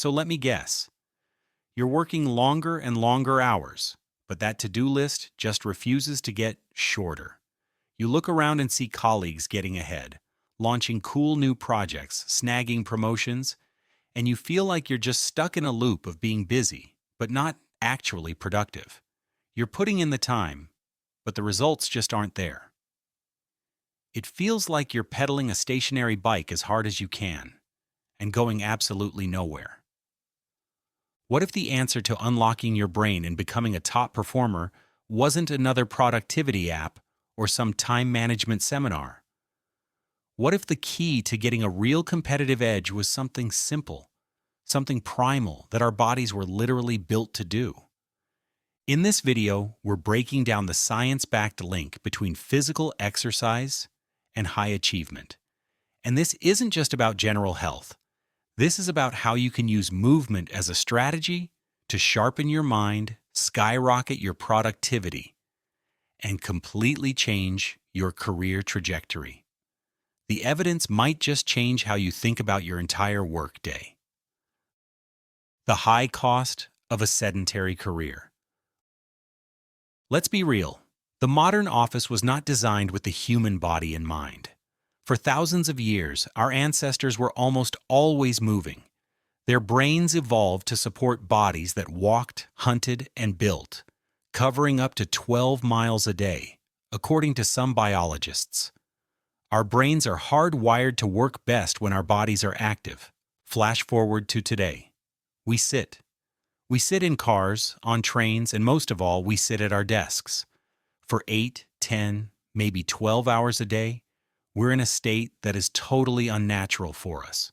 So let me guess. You're working longer and longer hours, but that to-do list just refuses to get shorter. You look around and see colleagues getting ahead, launching cool new projects, snagging promotions, and you feel like you're just stuck in a loop of being busy, but not actually productive. You're putting in the time, but the results just aren't there. It feels like you're pedaling a stationary bike as hard as you can, and going absolutely nowhere. What if the answer to unlocking your brain and becoming a top performer wasn't another productivity app or some time management seminar? What if the key to getting a real competitive edge was something simple, something primal that our bodies were literally built to do? In this video, we're breaking down the science-backed link between physical exercise and high achievement. And this isn't just about general health. This is about how you can use movement as a strategy to sharpen your mind, skyrocket your productivity, and completely change your career trajectory. The evidence might just change how you think about your entire workday. The high cost of a sedentary career. Let's be real. The modern office was not designed with the human body in mind. For thousands of years, our ancestors were almost always moving. Their brains evolved to support bodies that walked, hunted, and built, covering up to 12 miles a day, according to some biologists. Our brains are hardwired to work best when our bodies are active. Flash forward to today. We sit. We sit in cars, on trains, and most of all, we sit at our desks. For 8, 10, maybe 12 hours a day, we're in a state that is totally unnatural for us.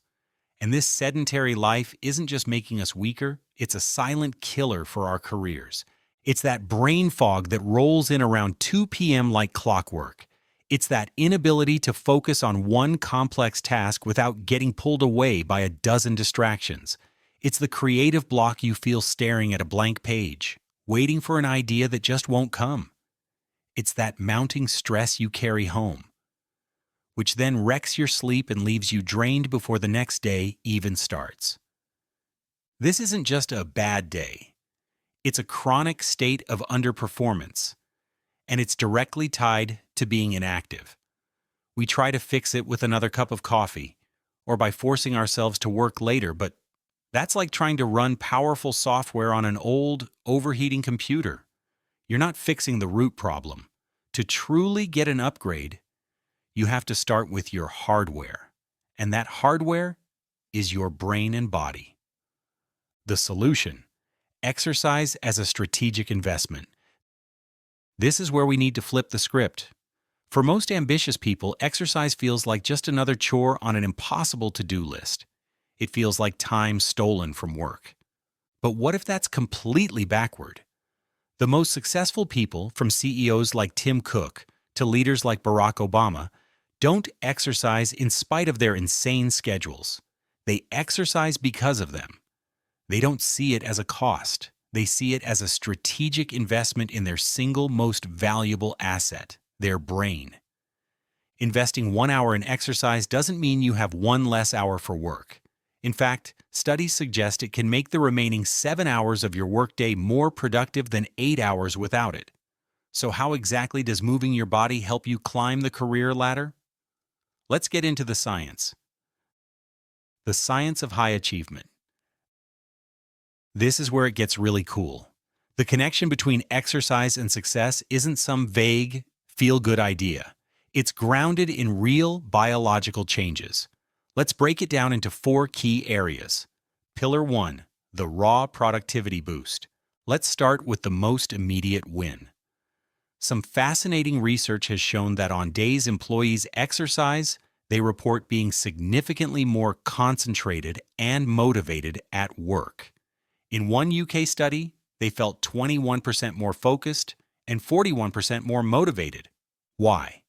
And this sedentary life isn't just making us weaker, it's a silent killer for our careers. It's that brain fog that rolls in around 2 p.m. like clockwork. It's that inability to focus on one complex task without getting pulled away by a dozen distractions. It's the creative block you feel staring at a blank page, waiting for an idea that just won't come. It's that mounting stress you carry home, which then wrecks your sleep and leaves you drained before the next day even starts. This isn't just a bad day. It's a chronic state of underperformance, and it's directly tied to being inactive. We try to fix it with another cup of coffee, or by forcing ourselves to work later, but that's like trying to run powerful software on an old, overheating computer. You're not fixing the root problem. To truly get an upgrade, you have to start with your hardware, and that hardware is your brain and body. The solution: exercise as a strategic investment. This is where we need to flip the script. For most ambitious people, exercise feels like just another chore on an impossible to-do list. It feels like time stolen from work. But what if that's completely backward? The most successful people, from CEOs like Tim Cook to leaders like Barack Obama, don't exercise in spite of their insane schedules. They exercise because of them. They don't see it as a cost. They see it as a strategic investment in their single most valuable asset, their brain. Investing 1 hour in exercise doesn't mean you have one less hour for work. In fact, studies suggest it can make the remaining 7 hours of your workday more productive than 8 hours without it. So how exactly does moving your body help you climb the career ladder? Let's get into the science. The science of high achievement. This is where it gets really cool. The connection between exercise and success isn't some vague, feel-good idea. It's grounded in real biological changes. Let's break it down into 4 key areas. Pillar 1, the raw productivity boost. Let's start with the most immediate win. Some fascinating research has shown that on days employees exercise, they report being significantly more concentrated and motivated at work. In one UK study, they felt 21% more focused and 41% more motivated. Why?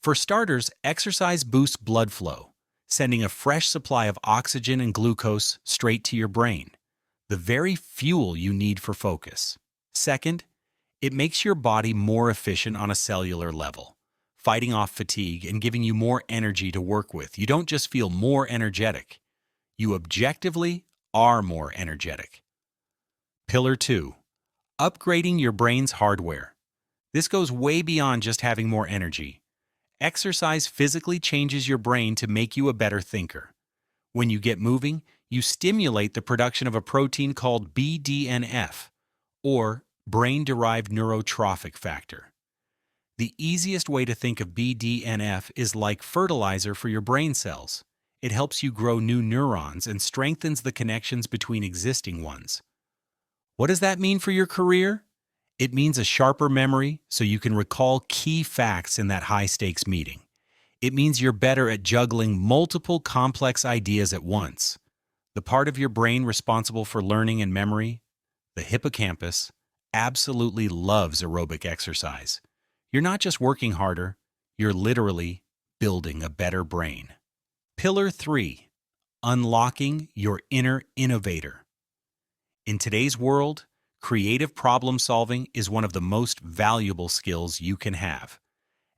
For starters, exercise boosts blood flow, sending a fresh supply of oxygen and glucose straight to your brain, the very fuel you need for focus. Second, it makes your body more efficient on a cellular level, fighting off fatigue and giving you more energy to work with. You don't just feel more energetic. You objectively, are more energetic. Pillar 2. Upgrading your brain's hardware. This goes way beyond just having more energy. Exercise physically changes your brain to make you a better thinker. When you get moving, you stimulate the production of a protein called BDNF, or brain-derived neurotrophic factor. The easiest way to think of BDNF is like fertilizer for your brain cells. It helps you grow new neurons and strengthens the connections between existing ones. What does that mean for your career? It means a sharper memory so you can recall key facts in that high-stakes meeting. It means you're better at juggling multiple complex ideas at once. The part of your brain responsible for learning and memory, the hippocampus, absolutely loves aerobic exercise. You're not just working harder, you're literally building a better brain. Pillar 3. Unlocking your inner innovator. In today's world, creative problem solving is one of the most valuable skills you can have.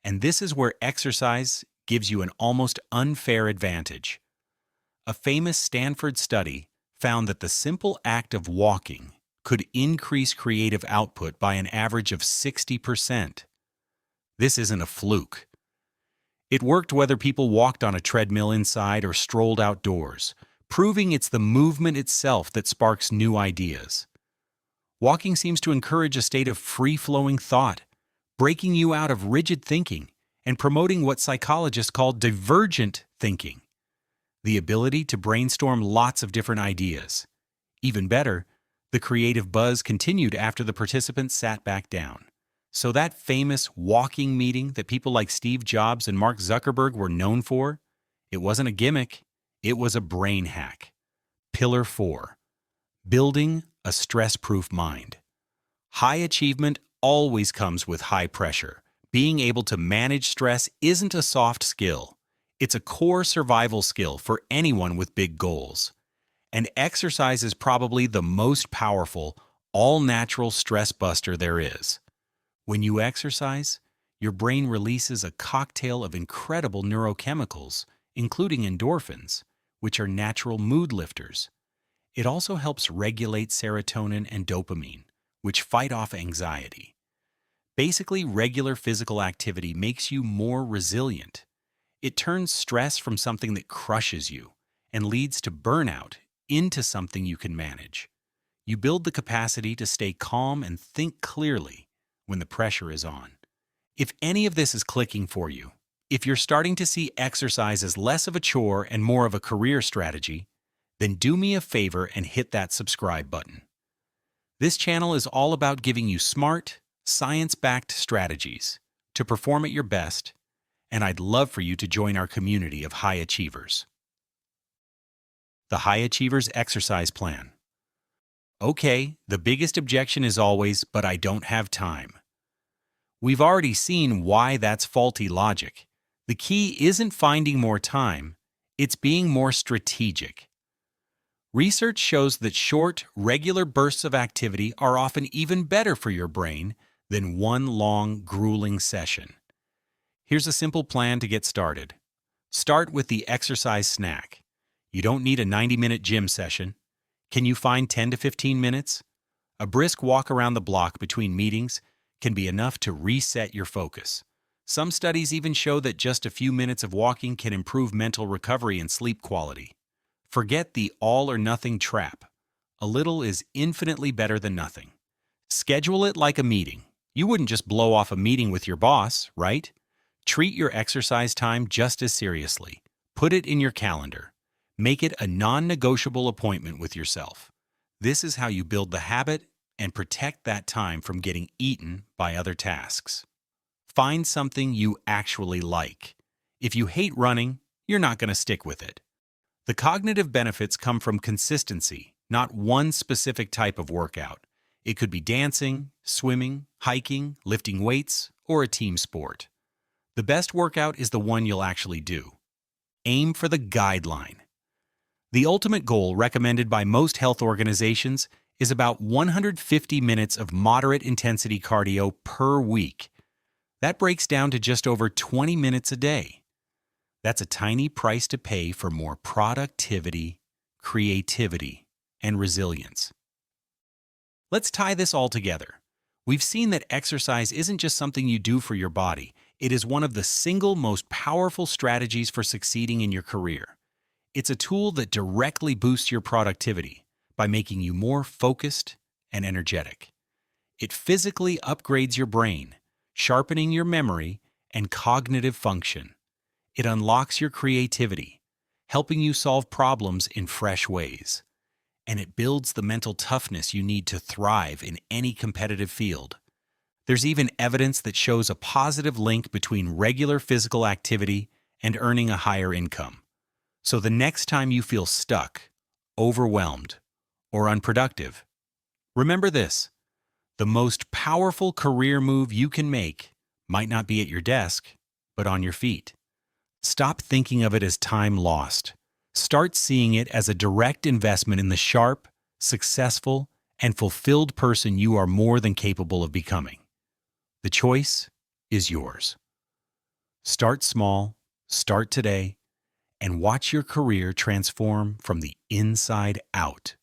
And this is where exercise gives you an almost unfair advantage. A famous Stanford study found that the simple act of walking could increase creative output by an average of 60%. This isn't a fluke. It worked whether people walked on a treadmill inside or strolled outdoors, proving it's the movement itself that sparks new ideas. Walking seems to encourage a state of free-flowing thought, breaking you out of rigid thinking and promoting what psychologists call divergent thinking, the ability to brainstorm lots of different ideas. Even better, the creative buzz continued after the participants sat back down. So that famous walking meeting that people like Steve Jobs and Mark Zuckerberg were known for, it wasn't a gimmick, it was a brain hack. Pillar 4. Building a stress-proof mind. High achievement always comes with high pressure. Being able to manage stress isn't a soft skill. It's a core survival skill for anyone with big goals. And exercise is probably the most powerful, all-natural stress buster there is. When you exercise, your brain releases a cocktail of incredible neurochemicals, including endorphins, which are natural mood lifters. It also helps regulate serotonin and dopamine, which fight off anxiety. Basically, regular physical activity makes you more resilient. It turns stress from something that crushes you and leads to burnout into something you can manage. You build the capacity to stay calm and think clearly when the pressure is on. If any of this is clicking for you, if you're starting to see exercise as less of a chore and more of a career strategy, then do me a favor and hit that subscribe button. This channel is all about giving you smart, science-backed strategies to perform at your best, and I'd love for you to join our community of high achievers. The High Achievers Exercise Plan. Okay, the biggest objection is always, but I don't have time. We've already seen why that's faulty logic. The key isn't finding more time, it's being more strategic. Research shows that short, regular bursts of activity are often even better for your brain than one long, grueling session. Here's a simple plan to get started. Start with the exercise snack. You don't need a 90-minute gym session. Can you find 10 to 15 minutes? A brisk walk around the block between meetings can be enough to reset your focus. Some studies even show that just a few minutes of walking can improve mental recovery and sleep quality. Forget the all-or-nothing trap. A little is infinitely better than nothing. Schedule it like a meeting. You wouldn't just blow off a meeting with your boss, right? Treat your exercise time just as seriously. Put it in your calendar. Make it a non-negotiable appointment with yourself. This is how you build the habit and protect that time from getting eaten by other tasks. Find something you actually like. If you hate running, you're not going to stick with it. The cognitive benefits come from consistency, not one specific type of workout. It could be dancing, swimming, hiking, lifting weights, or a team sport. The best workout is the one you'll actually do. Aim for the Guideline. The ultimate goal recommended by most health organizations is about 150 minutes of moderate intensity cardio per week. That breaks down to just over 20 minutes a day. That's a tiny price to pay for more productivity, creativity, and resilience. Let's tie this all together. We've seen that exercise isn't just something you do for your body, it is one of the single most powerful strategies for succeeding in your career. It's a tool that directly boosts your productivity by making you more focused and energetic. It physically upgrades your brain, sharpening your memory and cognitive function. It unlocks your creativity, helping you solve problems in fresh ways. And it builds the mental toughness you need to thrive in any competitive field. There's even evidence that shows a positive link between regular physical activity and earning a higher income. So the next time you feel stuck, overwhelmed, or unproductive, remember this: the most powerful career move you can make might not be at your desk, but on your feet. Stop thinking of it as time lost. Start seeing it as a direct investment in the sharp, successful, and fulfilled person you are more than capable of becoming. The choice is yours. Start small, start today, and watch your career transform from the inside out.